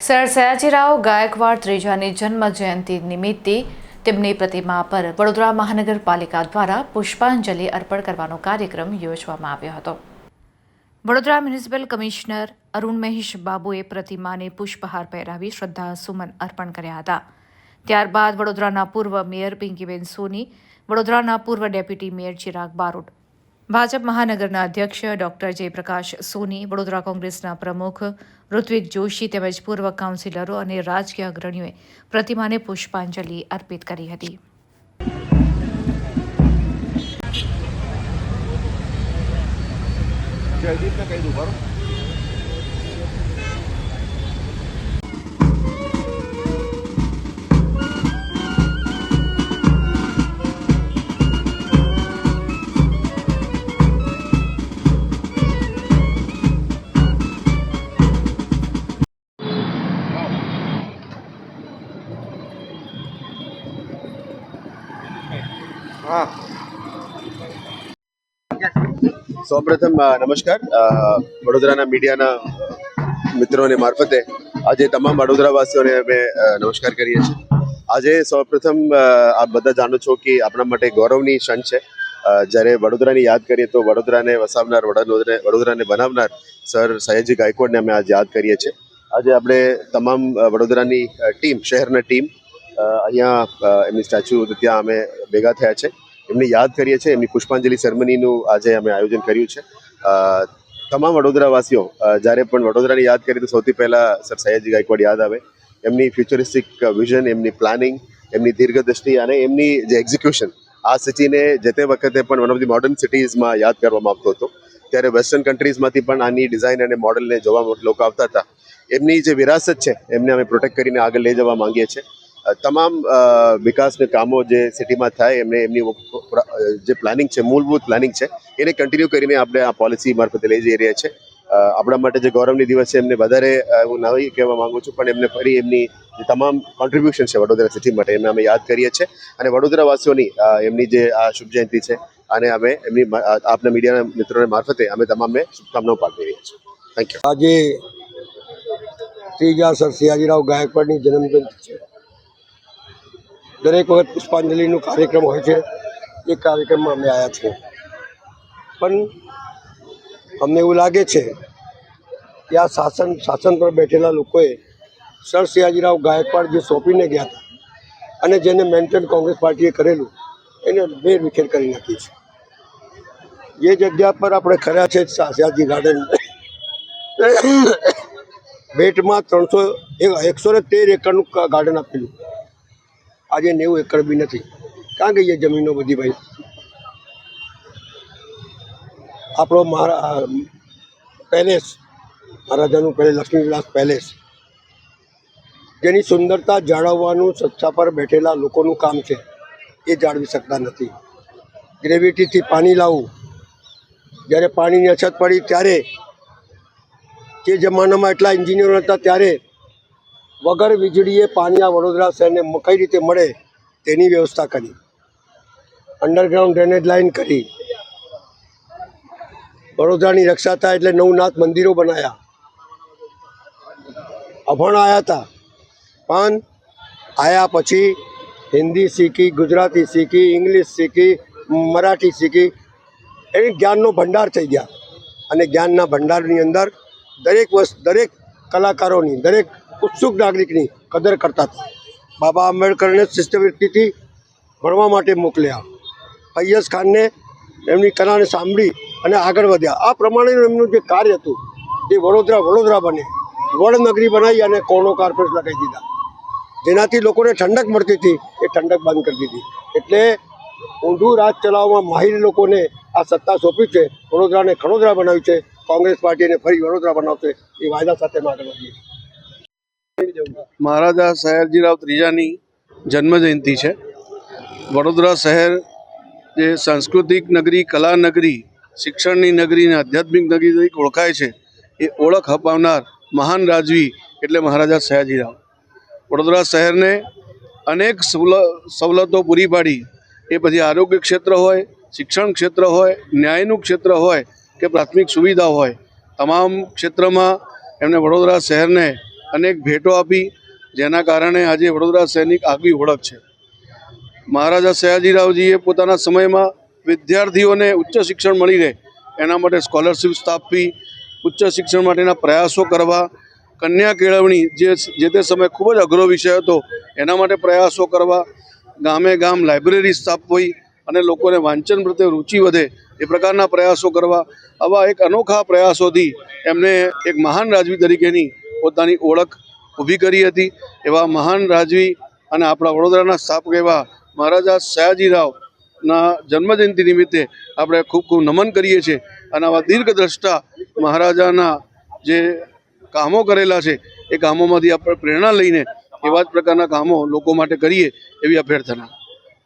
Sir Sayajirao Gaekwad ત્રીજાની જન્મ જયંતિ નિમિત્તે તેમની પ્રતિમા પર વડોદરા મહાનગરપાલિકા દ્વારા પુષ્પાંજલિ અર્પણ કરવાનો કાર્યક્રમ યોજવામાં આવ્યો હતો। વડોદરા મ્યુનિસિપલ કમિશનર અરુણ મહેશ બાબુએ પ્રતિમાને પુષ્પહાર પહેરાવી શ્રદ્ધાસુમન અર્પણ કર્યા હતા। ત્યારબાદ વડોદરાના પૂર્વ મેયર પિંકીબેન સોની, વડોદરાના પૂર્વ ડેપ્યુટી મેયર ચિરાગ બારોટ, ભાજપ મહાનગરના અધ્યક્ષ ડોક્ટર જયપ્રકાશ સોની, વડોદરા કોંગ્રેસના પ્રમુખ ઋત્વિક જોશી તેમજ પૂર્વ કાઉન્સિલરો અને રાજકીય અગ્રણીઓએ પ્રતિમાને પુષ્પાંજલિ અર્પિત કરી હતી। સૌપ્રથમ નમસ્કાર। વડોદરાના મીડિયાના મિત્રોને મારફતે આજે તમામ વડોદરાવાસીઓને અમે નમસ્કાર કરીએ છીએ। આજે સૌપ્રથમ આપ બધા જાણો છો કે આપણા માટે ગૌરવની ક્ષણ છે। જ્યારે વડોદરાની યાદ કરીએ તો વડોદરાને વસાવનાર, વડોદરાને બનાવનાર સર સયાજી ગાયકવાડને અમે આજે યાદ કરીએ છીએ। આજે આપણે તમામ વડોદરાની ટીમ, શહેરના ટીમ અહીંયા એમની સ્ટેચ્યુ ત્યાં અમે ભેગા થયા છે, એમને યાદ કરીએ છીએ। એમની પુષ્પાંજલિ સેરેમનીનું આજે અમે આયોજન કર્યું છે। તમામ વડોદરાવાસીઓ જ્યારે પણ વડોદરાને યાદ કરીએ તો સૌથી પહેલાં સર સયાજી ગાયકવાડ યાદ આવે। એમની ફ્યુચરિસ્ટિક વિઝન, એમની પ્લાનિંગ, એમની દીર્ઘદ્રષ્ટિ અને એમની જે એક્ઝિક્યુશન, આ સિટીને જે તે વખતે પણ વન ઓફ ધી મોડર્ન સિટીઝમાં યાદ કરવામાં આવતો હતો। ત્યારે વેસ્ટર્ન કન્ટ્રીઝમાંથી પણ આની ડિઝાઇન અને મોડલને જોવા લોકો આવતા હતા। એમની જે વિરાસત છે એમને અમે પ્રોટેક્ટ કરીને આગળ લઈ જવા માંગીએ છીએ। તમામ વિકાસના કામો જે સિટીમાં થાય એમને એમની જે પ્લાનિંગ છે, મૂળભૂત પ્લાનિંગ છે, એને કન્ટિન્યુ કરીને આપણે આ પોલિસી મારફતે લઈ જઈ રહ્યા છીએ। આપણા માટે જે ગૌરવની દિવસ છે એમને વધારે હું નહીં કહેવા માંગુ છું, પણ એમને ફરી એમની જે તમામ કોન્ટ્રીબ્યુશન છે વડોદરા સિટી માટે એમને અમે યાદ કરીએ છીએ। અને વડોદરાવાસીઓની એમની જે આ શુભ જયંતિ છે અને અમે એમની આપના મીડિયાના મિત્રોને મારફતે અમે તમામને શુભકામનાઓ પાઠવી રહ્યા છીએ। Thank you. આજે ત્રીજા સર સયાજીરાવ ગાયકવાડની જન્મજયંતિ છે। દરેક વખત પુષ્પાંજલિનો કાર્યક્રમ હોય છે, એ કાર્યક્રમમાં અમે આવ્યા છીએ। પણ અમને એવું લાગે છે કે આ શાસન પર બેઠેલા લોકોએ સર સયાજીરાવ ગાયકવાડ જે સોંપીને ગયા હતા અને જેને મેન્ટેન કોંગ્રેસ પાર્ટીએ કરેલું એને વેરવિખેર કરી નાખી છે। જે જગ્યા પર આપણે ખર્યા છે સયાજી ગાર્ડન, ભેટમાં 113 એકરનું ગાર્ડન આપેલું, આજે 90 એકર બી નથી। ક્યાં ગઈ એ જમીનો બધી ભાઈ? આપણો પેલેસ, મહારાજાનું પેલેસ, લક્ષ્મી વિલાસ પેલેસ, જેની સુંદરતા જાળવવાનું સત્તા પર બેઠેલા લોકોનું કામ છે, એ જાળવી શકતા નથી। ગ્રેવિટીથી પાણી લાવવું, જ્યારે પાણીની અછત પડી ત્યારે જે જમાનામાં એટલા એન્જિનિયરો હતા ત્યારે વગર વીજળીએ પાણી આ વડોદરા શહેરને કઈ રીતે મળે તેની વ્યવસ્થા કરી, અંડરગ્રાઉન્ડ ડ્રેનેજ લાઇન કરી, વડોદરાની રક્ષા થાય એટલે નવનાથ મંદિરો બનાવ્યા। અભણ આવ્યા હતા, પણ આવ્યા પછી હિન્દી શીખી, ગુજરાતી શીખી, ઇંગ્લિશ શીખી, મરાઠી શીખી, એની જ્ઞાનનો ભંડાર થઈ ગયા। અને જ્ઞાનના ભંડારની અંદર દરેક કલાકારોની, દરેક ઉત્સુક નાગરિકની કદર કરતા હતા। બાબા આંબેડકરને શિષ્યવૃત્તિથી ભણવા માટે મોકલ્યા, ફૈયઝ ખાનને એમની કલાને સાંભળી અને આગળ વધ્યા। આ પ્રમાણેનું એમનું જે કાર્ય હતું એ વડોદરા બને, વડનગરી બનાવી અને કોર્નો કાર્પેટ લગાવી દીધા, જેનાથી લોકોને ઠંડક મળતી હતી એ ઠંડક બંધ કરી દીધી। એટલે ઊંધું રાજ ચલાવવામાં માહિર લોકોને આ સત્તા સોંપી છે, વડોદરાને ખડોદરા બનાવ્યું છે। કોંગ્રેસ પાર્ટીને ફરી વડોદરા બનાવશે એ વાયદા સાથે આગળ વધીએ। મહારાજા સયાજીરાવ ત્રીજાની જન્મજયંતિ છે। વડોદરા શહેર જે સાંસ્કૃતિક નગરી, કલા નગરી, શિક્ષણની નગરી અને આધ્યાત્મિક નગરી તરીકે ઓળખાય છે, એ ઓળખ અપાવનાર મહાન રાજવી એટલે મહારાજા સયાજીરાવ। વડોદરા શહેરને અનેક સવલતો પૂરી પાડી, એ પછી આરોગ્ય ક્ષેત્ર હોય, શિક્ષણ ક્ષેત્ર હોય, ન્યાયનું ક્ષેત્ર હોય કે પ્રાથમિક સુવિધા હોય, તમામ ક્ષેત્રમાં એમણે વડોદરા શહેરને અનેક ભેટો આપી, જેના કારણે આજે વડોદરા શહેરની આગવી ઓળખ છે. મહારાજા સયાજીરાવજીએ પોતાના સમયમાં વિદ્યાર્થીઓને ઉચ્ચ શિક્ષણ મળી રહે એના માટે સ્કોલરશિપ સ્થાપવી, ઉચ્ચ શિક્ષણ માટેના પ્રયાસો કરવા, કન્યા કેળવણી જે તે સમયે ખૂબ જ અઘરો વિષય હતો એના માટે પ્રયાસો કરવા, ગામે ગામ લાઇબ્રેરી સ્થાપવી અને લોકોને વાંચન પ્રત્યે રુચિ વધે એ પ્રકારના પ્રયાસો કરવા. આવા એક અનોખા પ્રયાસોથી એમને એક મહાન રાજવી તરીકેની પોતાની ઓળખ ઊભી કરી હતી. એવા મહાન રાજવી અને આપણા વડોદરાના સ્થાપક એવા મહારાજા સયાજીરાવના જન્મજયંતિ નિમિત્તે આપણે ખૂબ ખૂબ નમન કરીએ છીએ. અને આવા દીર્ઘદ્રષ્ટા મહારાજાના જે કામો કરેલા છે એ કામોમાંથી આપણે પ્રેરણા લઈને એવા જ પ્રકારના કામો લોકો માટે કરીએ એવી અભ્યર્થના.